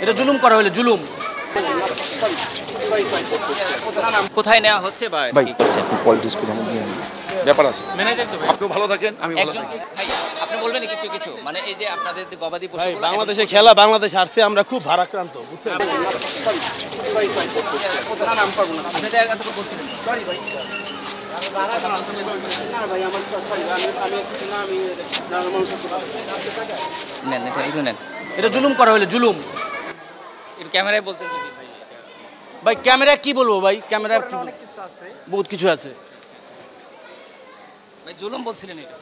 এটা জুলুম করা হলো, জুলুম। কোথায় নেওয়া হচ্ছে বা কি করছে? পলিটিক্স করে আমাদের ব্যাপার আছে। মেনে যাচ্ছে ভাই। আপনিও ভালো থাকেন, আমি ভালো থাকি। ভাই আপনি বলবেন কি একটু কিছু, মানে এই যে আপনাদের গবাদি ভাই পশুগুলো বাংলাদেশে খেলা, বাংলাদেশ হারছে, আমরা খুব ভারাক্রান্ত, বুঝছেন? আপনাদের এত বলছিলেন নেন, এটা একটু নেন। এটা জুলুম করা হলো, জুলুম। একটু ক্যামেরায় বলতেন যদি ভাই। ভাই ক্যামেরা কি বলবো ভাই, ক্যামেরা বহুত কিছু আছে ভাই জুলুম বলছিলেন এটা,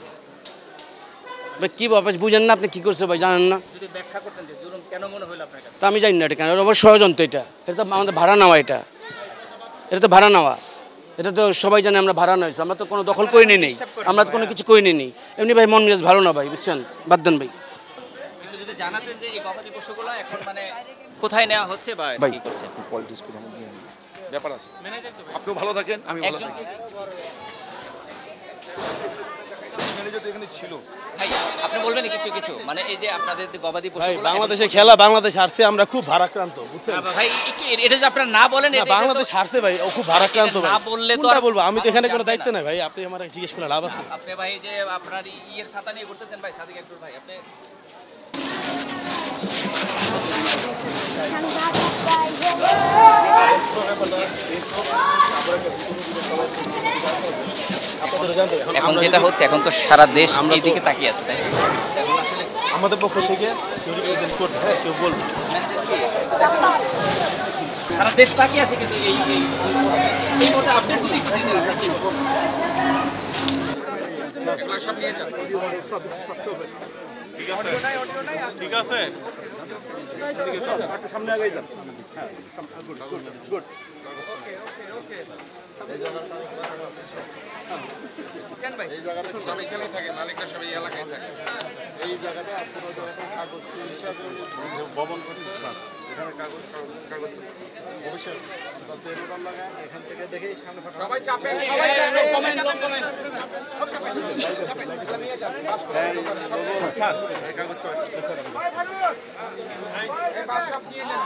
ভাই। কি বাবা বুঝেন না, আপনি কি করছে ভাই জানেন না? যদি ব্যাখ্যা করতেন যে জুলুম কেন মনে হলো আপনার কাছে? তা আমি জানি না এটা কেন, এটা অবশ্য ষড়যন্ত্র। এটা তো আমাদের ভাড়া নেওয়া, এটা তো ভাড়া নেওয়া। এটা তো সবাই জানে আমরা ভাড়া নয়েছি, আমরা তো কোনো দখল করে নিই, আমরা তো কোনো কিছু করে নিই। এমনি ভাই মন মেজাজ ভালো না ভাই, বুঝছেন? বাদ দেন ভাই। একটু যদি জানাতেন যে এই গবাদি পশুগুলো এখন মানে কোথায় নেওয়া হচ্ছে বা ভাই কি করছে? পলিটিক্স করে আমাদের ব্যাপার আছে। মেনে যাচ্ছে ভাই। আপনিও ভালো থাকেন, আমি ভালো একজন থাকি। এখানে ছিল। ভাই আপনি বলবেন কি একটু কিছু, মানে এই যে আপনাদের গবাদি ভাই পশুগুলো বাংলাদেশে খেলা, বাংলাদেশ হারছে, আমরা খুব ভারাক্রান্ত, বুঝছেন? ভাই এটা যে আপনারা না বলেন না, এটা বাংলাদেশ হারছে ভাই, ও খুব ভারাক্রান্ত ভাই। না বললে তো কোনটা আর বলবো, আমি তো এখানে কোনো জানবে দায়িত্ব না। নাই ভাই, আপনি আমার জিজ্ঞেস করে লাভ আছে? আপনি ভাই যে আপনার ইয়ের ছাতা নিয়ে ঘুরতেছেন ভাই, সাদিক আকবর ভাই, আপনি এখন যেটা হচ্ছে, এখন তো সারা দেশ এই দিকে তাকিয়ে আছে, তাই এখন আসলে আমাদের পক্ষ থেকে কেউ রিপ্রেজেন্ট করছে, কেউ বলবো। সারা দেশ তাকিয়ে আছে, কিন্তু এই মুহূর্তে আপডেট যদি একটু দিতেন আপনার কি বলবেন? এগুলো সব নিয়ে যান। ঠিক আছে, সামনে আগে যান। এই জায়গাটা সব এখানেই থাকে, মালিকরা সব এই এলাকায় থাকে। এই জায়গাটা পুরো জায়গাটা কাগজ হিসাবে উনি ভবন করছে, এখানে কাগজ ভবিষ্যৎ পেরোটার লাগায় এখান থেকে দেখেই সামনে ফাঁকা। সবাই চাপেন, সবাই চাপেন, কমেন্ট এই কাগজ চাপ, এই বাস সব নিয়ে যান।